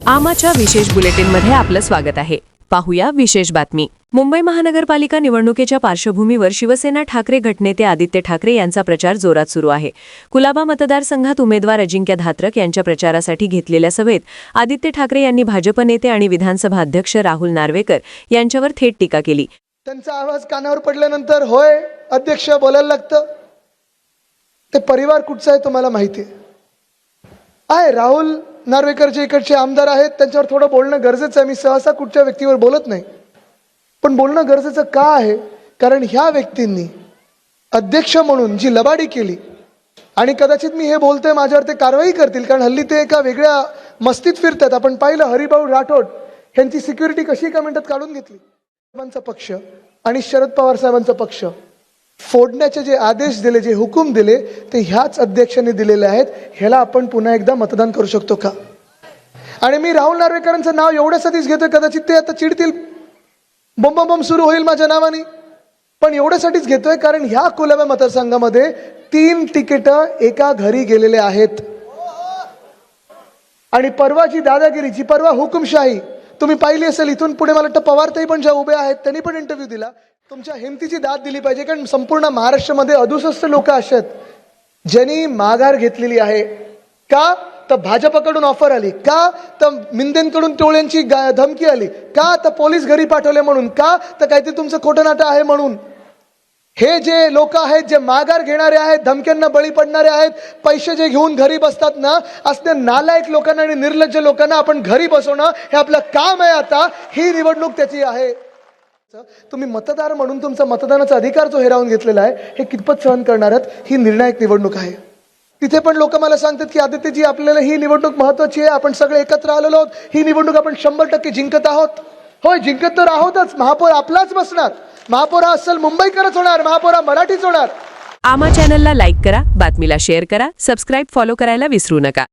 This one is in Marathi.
आमाच्या विशेष बुलेटिनमध्ये आपलं स्वागत आहे. पाहूया विशेष बातमी. मुंबई महानगरपालिका निवडणुकीच्या पार्श्वभूमीवर शिवसेना ठाकरे गटनेते आदित्य ठाकरे यांचा प्रचार जोरात सुरू आहे. कुलाबा मतदारसंघात उमेदवार अजिंक्य धात्रक यांच्या प्रचारासाठी घेतलेल्या सभेत आदित्य ठाकरे यांनी भाजप नेते आणि विधानसभा अध्यक्ष राहुल नार्वेकर यांच्यावर थेट टीका केली. त्यांचा आवाज कानावर पडल्यानंतर होय अध्यक्ष बोलायला लागतं. ते परिवार कुठचा आहे तुम्हाला माहिती आहे. राहुल नार्वेकर जे इकडचे आमदार आहेत त्यांच्यावर थोडं बोलणं गरजेचं आहे. मी सहसा कुठच्या व्यक्तीवर बोलत नाही, पण बोलणं गरजेचं का आहे? कारण ह्या व्यक्तींनी अध्यक्ष म्हणून जी लबाडी केली, आणि कदाचित मी हे बोलतोय माझ्यावर ते कारवाई करतील, कारण हल्ली ते एका वेगळ्या मस्तीत फिरतात. आपण पाहिलं हरिभाऊ राठोड यांची सिक्युरिटी कशी एका मिनिटात काढून घेतली. साहेबांचा पक्ष आणि शरद पवार साहेबांचा पक्ष फोडण्याचे जे आदेश दिले, जे हुकूम दिले, ते ह्याच अध्यक्षांनी दिलेले आहेत. ह्याला आपण पुन्हा एकदा मतदान करू शकतो का? आणि मी राहुल नार्वेकरांचं नाव एवढ्यासाठीच घेतोय, कदाचित ते आता चिडतील, बम सुरू होईल माझ्या नावाने, पण एवढ्यासाठीच घेतोय कारण ह्या कुलाबा मतदारसंघामध्ये 3 तिकीटं एका घरी गेलेले आहेत. आणि परवाची दादागिरीची, परवा हुकुमशाही तुम्ही पाहिली असेल. इथून पुढे मला वाटतं पवारताई पण ज्या उभे आहेत त्यांनी पण इंटरव्ह्यू दिला. तुमच्या हिमतीची दाद दिली पाहिजे, कारण संपूर्ण महाराष्ट्रामध्ये 68 लोक असे आहेत ज्यांनी माघार घेतलेली आहे. का तर भाजपकडून ऑफर आली, का तर मिंदेंकडून टोळ्यांची धमकी आली, का तर पोलीस घरी पाठवले म्हणून, का तर काहीतरी तुमचं खोटं नाटं आहे म्हणून. हे जे लोक आहेत, जे माघार घेणारे आहेत, धमक्यांना बळी पडणारे आहेत, पैसे जे घेऊन घरी बसतात ना, असल्या नालायक लोकांना आणि निर्लज्ज लोकांना आपण घरी बसवणं हे आपलं काम आहे. आता ही निवडणूक त्याची आहे. तुम्ही मतदार म्हणून तुमचा मतदानाचा अधिकार जो हिरावून घेतलेला आहे, हे कितपत सहन करणार आहात? ही निर्णायक निवडणूक आहे. तिथे पण लोक मला सांगतात की आदित्यजी आपल्याला ही निवडणूक महत्वाची आहे, आपण सगळे एकत्र आलेलो आहोत, ही निवडणूक आपण 100% जिंकत आहोत. होय, जिंकत तर आहोतच. महापौर आपलाच बसणार. महापौर असेल मुंबईकरच होणार, महापौर मराठीच होणार. आमा चॅनलला लाईक करा, बातमीला शेअर करा, सबस्क्राईब फॉलो करायला विसरू नका.